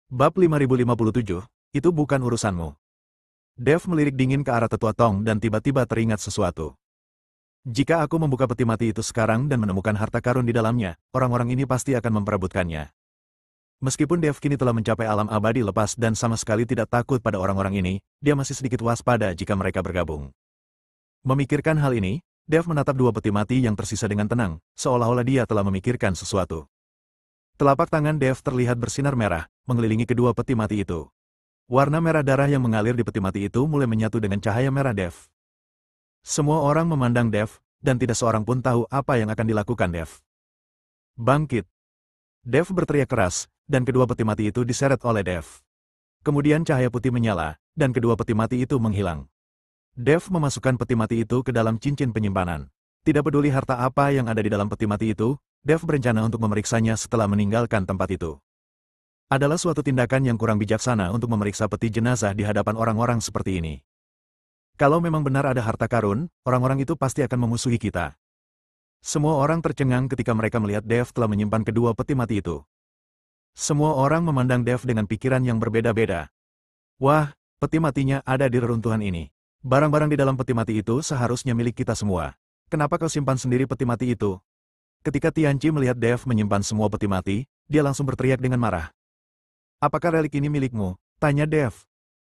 Bab 5057, itu bukan urusanmu. Dev melirik dingin ke arah tetua Tong dan tiba-tiba teringat sesuatu. Jika aku membuka peti mati itu sekarang dan menemukan harta karun di dalamnya, orang-orang ini pasti akan memperebutkannya. Meskipun Dev kini telah mencapai alam abadi lepas dan sama sekali tidak takut pada orang-orang ini, dia masih sedikit waspada jika mereka bergabung. Memikirkan hal ini, Dev menatap dua peti mati yang tersisa dengan tenang, seolah-olah dia telah memikirkan sesuatu. Telapak tangan Dev terlihat bersinar merah, mengelilingi kedua peti mati itu. Warna merah darah yang mengalir di peti mati itu mulai menyatu dengan cahaya merah Dev. Semua orang memandang Dev, dan tidak seorang pun tahu apa yang akan dilakukan Dev. Bangkit! Dev berteriak keras, dan kedua peti mati itu diseret oleh Dev. Kemudian cahaya putih menyala, dan kedua peti mati itu menghilang. Dev memasukkan peti mati itu ke dalam cincin penyimpanan. Tidak peduli harta apa yang ada di dalam peti mati itu, Dev berencana untuk memeriksanya setelah meninggalkan tempat itu. Adalah suatu tindakan yang kurang bijaksana untuk memeriksa peti jenazah di hadapan orang-orang seperti ini. Kalau memang benar ada harta karun, orang-orang itu pasti akan memusuhi kita. Semua orang tercengang ketika mereka melihat Dev telah menyimpan kedua peti mati itu. Semua orang memandang Dev dengan pikiran yang berbeda-beda. Wah, peti matinya ada di reruntuhan ini. Barang-barang di dalam peti mati itu seharusnya milik kita semua. Kenapa kau simpan sendiri peti mati itu? Ketika Tianqi melihat Dev menyimpan semua peti mati, dia langsung berteriak dengan marah. Apakah relik ini milikmu? Tanya Dev.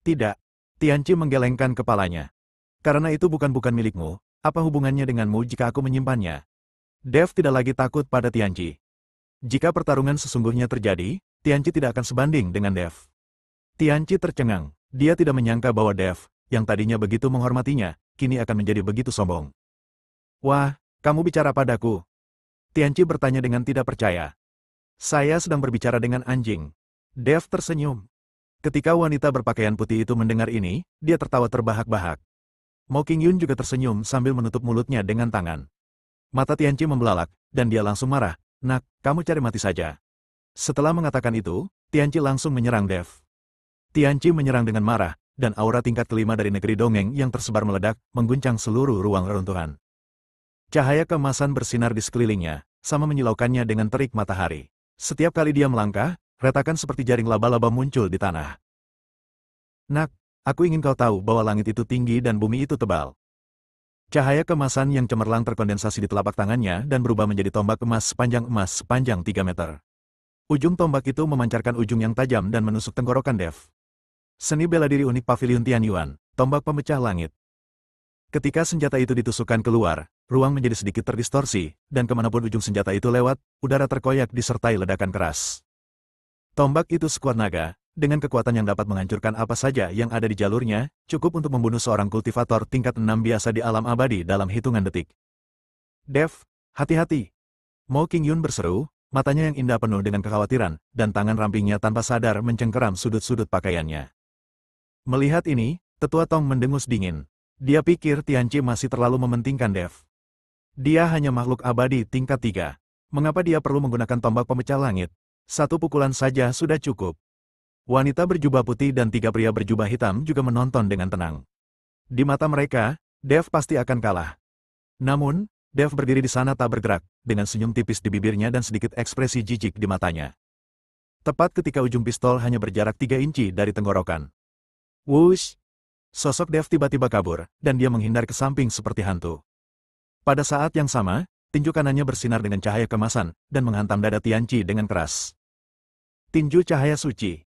Tidak. Tianqi menggelengkan kepalanya. Karena itu bukan milikmu, apa hubungannya denganmu jika aku menyimpannya? Dev tidak lagi takut pada Tianqi. Jika pertarungan sesungguhnya terjadi, Tianqi tidak akan sebanding dengan Dev. Tianqi tercengang. Dia tidak menyangka bahwa Dev, yang tadinya begitu menghormatinya, kini akan menjadi begitu sombong. Wah, kamu bicara padaku. Tianqi bertanya dengan tidak percaya. Saya sedang berbicara dengan anjing. Dev tersenyum. Ketika wanita berpakaian putih itu mendengar ini, dia tertawa terbahak-bahak. Mo Qingyun juga tersenyum sambil menutup mulutnya dengan tangan. Mata Tianqi membelalak, dan dia langsung marah. Nak, kamu cari mati saja. Setelah mengatakan itu, Tianqi langsung menyerang Dev. Tianqi menyerang dengan marah, dan aura tingkat kelima dari negeri dongeng yang tersebar meledak, mengguncang seluruh ruang reruntuhan. Cahaya keemasan bersinar di sekelilingnya, sama menyilaukannya dengan terik matahari. Setiap kali dia melangkah, retakan seperti jaring laba-laba muncul di tanah. Nak, aku ingin kau tahu bahwa langit itu tinggi dan bumi itu tebal. Cahaya keemasan yang cemerlang terkondensasi di telapak tangannya dan berubah menjadi tombak emas sepanjang 3 meter. Ujung tombak itu memancarkan ujung yang tajam dan menusuk tenggorokan Dev. Seni bela diri unik Pavilion Tianyuan, tombak pemecah langit. Ketika senjata itu ditusukkan keluar, ruang menjadi sedikit terdistorsi, dan kemanapun ujung senjata itu lewat, udara terkoyak disertai ledakan keras. Tombak itu sekuat naga, dengan kekuatan yang dapat menghancurkan apa saja yang ada di jalurnya, cukup untuk membunuh seorang kultivator tingkat 6 biasa di alam abadi dalam hitungan detik. Dev, hati-hati! Mo Qingyun berseru, matanya yang indah penuh dengan kekhawatiran, dan tangan rampingnya tanpa sadar mencengkeram sudut-sudut pakaiannya. Melihat ini, tetua Tong mendengus dingin. Dia pikir Tianqi masih terlalu mementingkan Dev. Dia hanya makhluk abadi tingkat 3. Mengapa dia perlu menggunakan tombak pemecah langit? Satu pukulan saja sudah cukup. Wanita berjubah putih dan 3 pria berjubah hitam juga menonton dengan tenang. Di mata mereka, Dev pasti akan kalah. Namun, Dev berdiri di sana tak bergerak, dengan senyum tipis di bibirnya dan sedikit ekspresi jijik di matanya. Tepat ketika ujung pistol hanya berjarak 3 inci dari tenggorokan. Wush! Sosok Dev tiba-tiba kabur, dan dia menghindar ke samping seperti hantu. Pada saat yang sama, tinju kanannya bersinar dengan cahaya kemasan, dan menghantam dada Tianqi dengan keras. Tinju cahaya suci.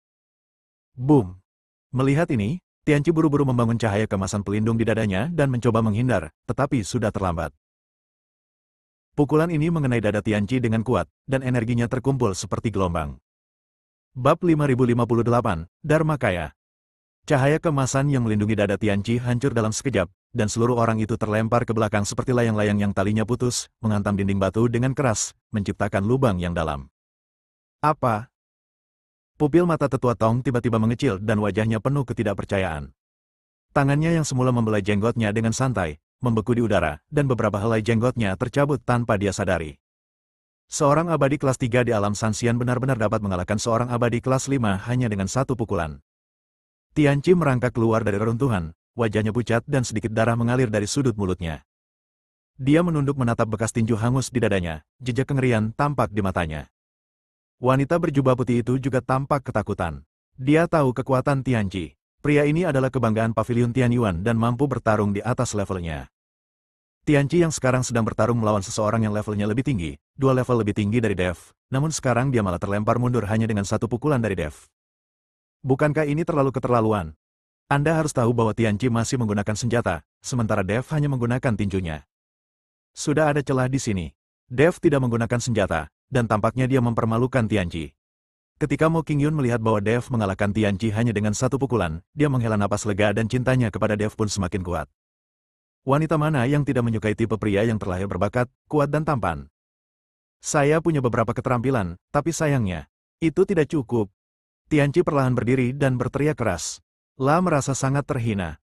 Boom! Melihat ini, Tianqi buru-buru membangun cahaya kemasan pelindung di dadanya dan mencoba menghindar, tetapi sudah terlambat. Pukulan ini mengenai dada Tianqi dengan kuat, dan energinya terkumpul seperti gelombang. Bab 5058, Dharmakaya. Cahaya kemasan yang melindungi dada Tianqi hancur dalam sekejap, dan seluruh orang itu terlempar ke belakang seperti layang-layang yang talinya putus, menghantam dinding batu dengan keras, menciptakan lubang yang dalam. Apa? Pupil mata tetua Tong tiba-tiba mengecil dan wajahnya penuh ketidakpercayaan. Tangannya yang semula membelai jenggotnya dengan santai, membeku di udara, dan beberapa helai jenggotnya tercabut tanpa dia sadari. Seorang abadi kelas 3 di alam Sanxian benar-benar dapat mengalahkan seorang abadi kelas 5 hanya dengan satu pukulan. Tianqi merangkak keluar dari reruntuhan, wajahnya pucat dan sedikit darah mengalir dari sudut mulutnya. Dia menunduk menatap bekas tinju hangus di dadanya, jejak kengerian tampak di matanya. Wanita berjubah putih itu juga tampak ketakutan. Dia tahu kekuatan Tianqi. Pria ini adalah kebanggaan pavilion Tianyuan dan mampu bertarung di atas levelnya. Tianqi yang sekarang sedang bertarung melawan seseorang yang levelnya lebih tinggi, 2 level lebih tinggi dari Dev, namun sekarang dia malah terlempar mundur hanya dengan 1 pukulan dari Dev. Bukankah ini terlalu keterlaluan? Anda harus tahu bahwa Tianqi masih menggunakan senjata, sementara Dev hanya menggunakan tinjunya. Sudah ada celah di sini. Dev tidak menggunakan senjata, dan tampaknya dia mempermalukan Tianqi. Ketika Mo Qingyun melihat bahwa Dev mengalahkan Tianqi hanya dengan 1 pukulan, dia menghela napas lega dan cintanya kepada Dev pun semakin kuat. Wanita mana yang tidak menyukai tipe pria yang terlahir berbakat, kuat dan tampan? Saya punya beberapa keterampilan, tapi sayangnya, itu tidak cukup. Tianqi perlahan berdiri dan berteriak keras. La merasa sangat terhina.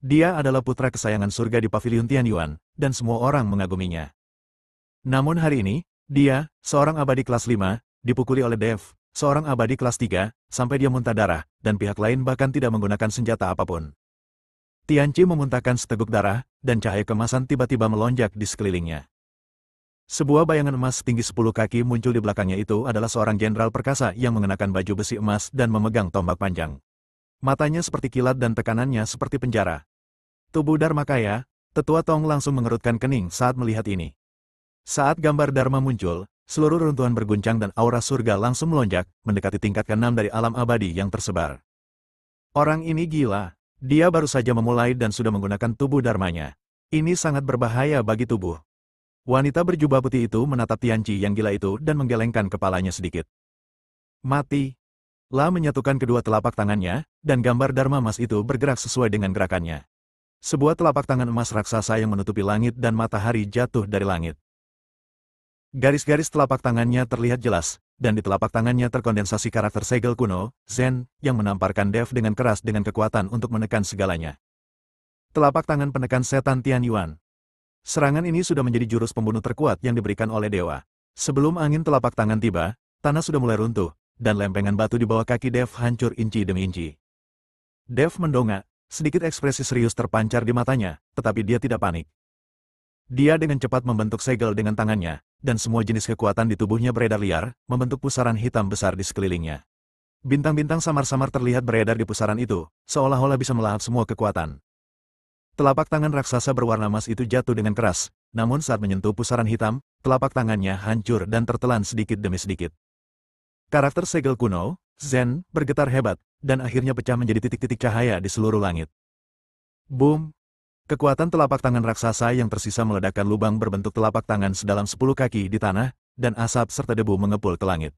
Dia adalah putra kesayangan surga di pavilion Tianyuan, dan semua orang mengaguminya. Namun hari ini, dia, seorang abadi kelas 5, dipukuli oleh Dev, seorang abadi kelas 3, sampai dia muntah darah, dan pihak lain bahkan tidak menggunakan senjata apapun. Tianqi memuntahkan seteguk darah, dan cahaya kemasan tiba-tiba melonjak di sekelilingnya. Sebuah bayangan emas tinggi 10 kaki muncul di belakangnya. Itu adalah seorang jenderal perkasa yang mengenakan baju besi emas dan memegang tombak panjang. Matanya seperti kilat dan tekanannya seperti penjara. Tubuh Dharmakaya, Tetua Tong langsung mengerutkan kening saat melihat ini. Saat gambar Dharma muncul, seluruh runtuhan berguncang dan aura surga langsung melonjak, mendekati tingkat ke-6 dari alam abadi yang tersebar. Orang ini gila. Dia baru saja memulai dan sudah menggunakan tubuh dharmanya. Ini sangat berbahaya bagi tubuh. Wanita berjubah putih itu menatap Tianqi yang gila itu dan menggelengkan kepalanya sedikit. Mati. La menyatukan kedua telapak tangannya, dan gambar dharma emas itu bergerak sesuai dengan gerakannya. Sebuah telapak tangan emas raksasa yang menutupi langit dan matahari jatuh dari langit. Garis-garis telapak tangannya terlihat jelas, dan di telapak tangannya terkondensasi karakter segel kuno, Zen, yang menamparkan Dev dengan keras dengan kekuatan untuk menekan segalanya. Telapak tangan penekan setan Tianyuan. Serangan ini sudah menjadi jurus pembunuh terkuat yang diberikan oleh dewa. Sebelum angin telapak tangan tiba, tanah sudah mulai runtuh, dan lempengan batu di bawah kaki Dev hancur inci demi inci. Dev mendongak, sedikit ekspresi serius terpancar di matanya, tetapi dia tidak panik. Dia dengan cepat membentuk segel dengan tangannya, dan semua jenis kekuatan di tubuhnya beredar liar, membentuk pusaran hitam besar di sekelilingnya. Bintang-bintang samar-samar terlihat beredar di pusaran itu, seolah-olah bisa melahap semua kekuatan. Telapak tangan raksasa berwarna emas itu jatuh dengan keras, namun saat menyentuh pusaran hitam, telapak tangannya hancur dan tertelan sedikit demi sedikit. Karakter segel kuno, Zen, bergetar hebat, dan akhirnya pecah menjadi titik-titik cahaya di seluruh langit. Boom! Kekuatan telapak tangan raksasa yang tersisa meledakkan lubang berbentuk telapak tangan sedalam 10 kaki di tanah, dan asap serta debu mengepul ke langit.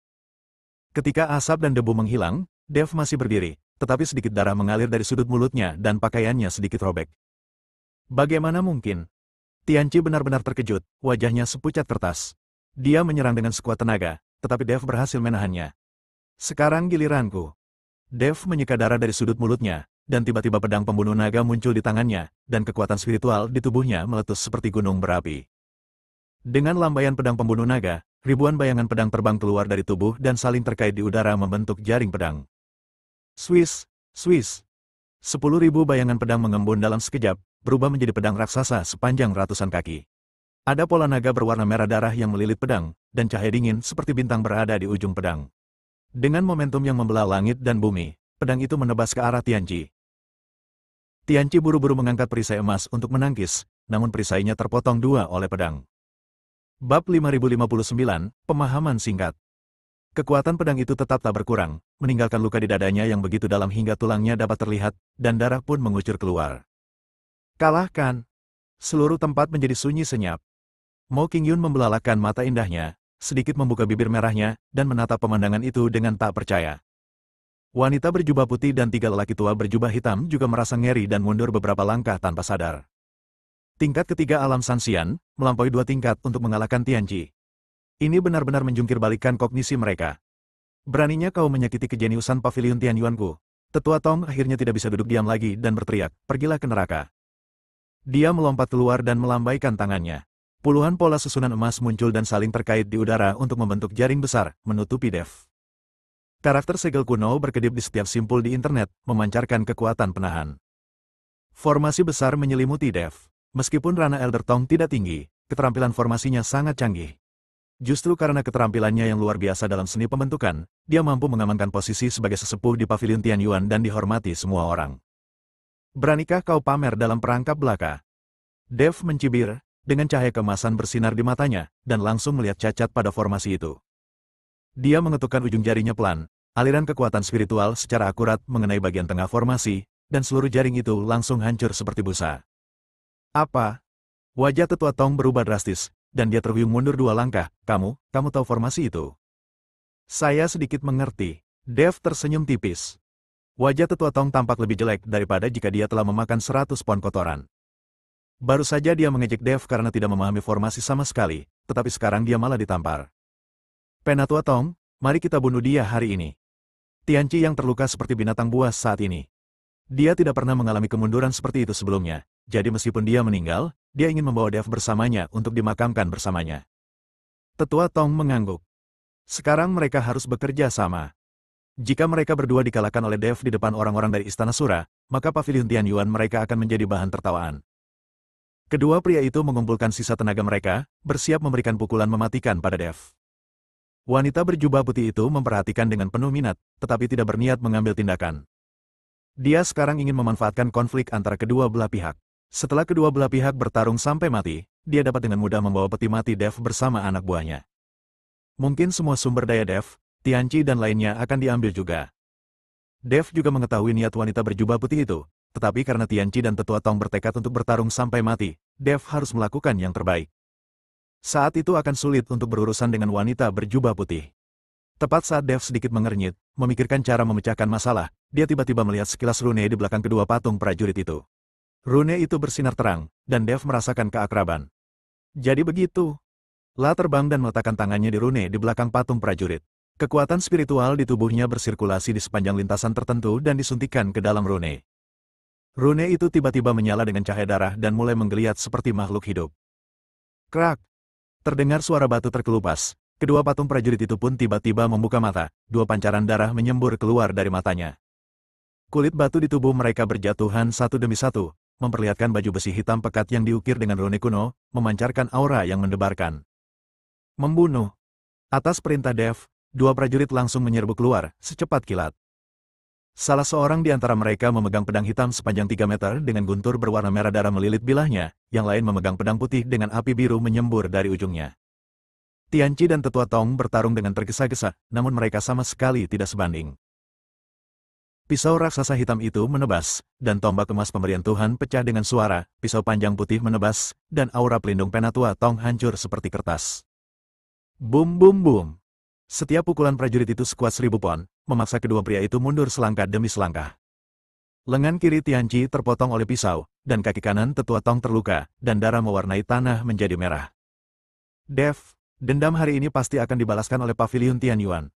Ketika asap dan debu menghilang, Dev masih berdiri, tetapi sedikit darah mengalir dari sudut mulutnya dan pakaiannya sedikit robek. Bagaimana mungkin? Tianqi benar-benar terkejut, wajahnya sepucat kertas. Dia menyerang dengan sekuat tenaga, tetapi Dev berhasil menahannya. Sekarang giliranku. Dev menyeka darah dari sudut mulutnya, dan tiba-tiba pedang pembunuh naga muncul di tangannya, dan kekuatan spiritual di tubuhnya meletus seperti gunung berapi. Dengan lambaian pedang pembunuh naga, ribuan bayangan pedang terbang keluar dari tubuh dan saling terkait di udara membentuk jaring pedang. Swiss, Swiss. 10.000 bayangan pedang mengembun dalam sekejap, berubah menjadi pedang raksasa sepanjang ratusan kaki. Ada pola naga berwarna merah darah yang melilit pedang, dan cahaya dingin seperti bintang berada di ujung pedang. Dengan momentum yang membelah langit dan bumi, pedang itu menebas ke arah Tianqi. Tianqi buru-buru mengangkat perisai emas untuk menangkis, namun perisainya terpotong dua oleh pedang. Bab 5059, Pemahaman Singkat. Kekuatan pedang itu tetap tak berkurang, meninggalkan luka di dadanya yang begitu dalam hingga tulangnya dapat terlihat, dan darah pun mengucur keluar. Kalahkan! Seluruh tempat menjadi sunyi senyap. Mo Qingyun membelalakan mata indahnya, sedikit membuka bibir merahnya, dan menatap pemandangan itu dengan tak percaya. Wanita berjubah putih dan 3 lelaki tua berjubah hitam juga merasa ngeri dan mundur beberapa langkah tanpa sadar. Tingkat ketiga alam Sanxian, melampaui 2 tingkat untuk mengalahkan Tianqi. Ini benar-benar menjungkir balikan kognisi mereka. Beraninya kau menyakiti kejeniusan pavilion Tianyuanku. Tetua Tong akhirnya tidak bisa duduk diam lagi dan berteriak, pergilah ke neraka. Dia melompat keluar dan melambaikan tangannya. Puluhan pola susunan emas muncul dan saling terkait di udara untuk membentuk jaring besar, menutupi Dev. Karakter segel kuno berkedip di setiap simpul di internet, memancarkan kekuatan penahan. Formasi besar menyelimuti Dev. Meskipun Rana Elder Tong tidak tinggi, keterampilan formasinya sangat canggih. Justru karena keterampilannya yang luar biasa dalam seni pembentukan, dia mampu mengamankan posisi sebagai sesepuh di Paviliun Tianyuan dan dihormati semua orang. Beranikah kau pamer dalam perangkap belaka? Dev mencibir, dengan cahaya keemasan bersinar di matanya, dan langsung melihat cacat pada formasi itu. Dia mengetukkan ujung jarinya pelan, aliran kekuatan spiritual secara akurat mengenai bagian tengah formasi, dan seluruh jaring itu langsung hancur seperti busa. Apa? Wajah tetua Tong berubah drastis, dan dia terhuyung mundur 2 langkah. Kamu tahu formasi itu? Saya sedikit mengerti. Dev tersenyum tipis. Wajah tetua Tong tampak lebih jelek daripada jika dia telah memakan 100 pon kotoran. Baru saja dia mengejek Dev karena tidak memahami formasi sama sekali, tetapi sekarang dia malah ditampar. Penatua Tong, mari kita bunuh dia hari ini. Tianqi yang terluka seperti binatang buas saat ini. Dia tidak pernah mengalami kemunduran seperti itu sebelumnya, jadi meskipun dia meninggal, dia ingin membawa Dev bersamanya untuk dimakamkan bersamanya. Tetua Tong mengangguk. Sekarang mereka harus bekerja sama. Jika mereka berdua dikalahkan oleh Dev di depan orang-orang dari Istana Sura, maka Paviliun Tianyuan mereka akan menjadi bahan tertawaan. Kedua pria itu mengumpulkan sisa tenaga mereka, bersiap memberikan pukulan mematikan pada Dev. Wanita berjubah putih itu memperhatikan dengan penuh minat, tetapi tidak berniat mengambil tindakan. Dia sekarang ingin memanfaatkan konflik antara kedua belah pihak. Setelah kedua belah pihak bertarung sampai mati, dia dapat dengan mudah membawa peti mati Dev bersama anak buahnya. Mungkin semua sumber daya Dev, Tianqi dan lainnya akan diambil juga. Dev juga mengetahui niat wanita berjubah putih itu, tetapi karena Tianqi dan tetua Tong bertekad untuk bertarung sampai mati, Dev harus melakukan yang terbaik. Saat itu akan sulit untuk berurusan dengan wanita berjubah putih. Tepat saat Dev sedikit mengernyit, memikirkan cara memecahkan masalah, dia tiba-tiba melihat sekilas rune di belakang kedua patung prajurit itu. Rune itu bersinar terang, dan Dev merasakan keakraban. Jadi begitu. La terbang dan meletakkan tangannya di rune di belakang patung prajurit. Kekuatan spiritual di tubuhnya bersirkulasi di sepanjang lintasan tertentu dan disuntikkan ke dalam rune. Rune itu tiba-tiba menyala dengan cahaya darah dan mulai menggeliat seperti makhluk hidup. Krak! Terdengar suara batu terkelupas. Kedua patung prajurit itu pun tiba-tiba membuka mata, 2 pancaran darah menyembur keluar dari matanya. Kulit batu di tubuh mereka berjatuhan satu demi satu, memperlihatkan baju besi hitam pekat yang diukir dengan rune kuno, memancarkan aura yang mendebarkan. Membunuh. Atas perintah Dev, 2 prajurit langsung menyerbu keluar, secepat kilat. Salah seorang di antara mereka memegang pedang hitam sepanjang 3 meter dengan guntur berwarna merah darah melilit bilahnya, yang lain memegang pedang putih dengan api biru menyembur dari ujungnya. Tianqi dan tetua Tong bertarung dengan tergesa-gesa, namun mereka sama sekali tidak sebanding. Pisau raksasa hitam itu menebas, dan tombak emas pemberian Tuhan pecah dengan suara, pisau panjang putih menebas, dan aura pelindung Penatua Tong hancur seperti kertas. Bum bum bum. Setiap pukulan prajurit itu sekuat 1000 pon, memaksa kedua pria itu mundur selangkah demi selangkah. Lengan kiri Tianqi terpotong oleh pisau, dan kaki kanan tetua Tong terluka, dan darah mewarnai tanah menjadi merah. Dev, dendam hari ini pasti akan dibalaskan oleh Paviliun Tianyuan.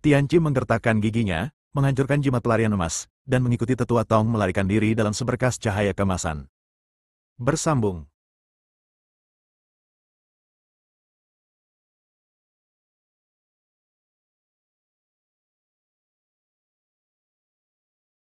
Tianqi menggertakkan giginya, menghancurkan jimat pelarian emas, dan mengikuti tetua Tong melarikan diri dalam seberkas cahaya keemasan. Bersambung.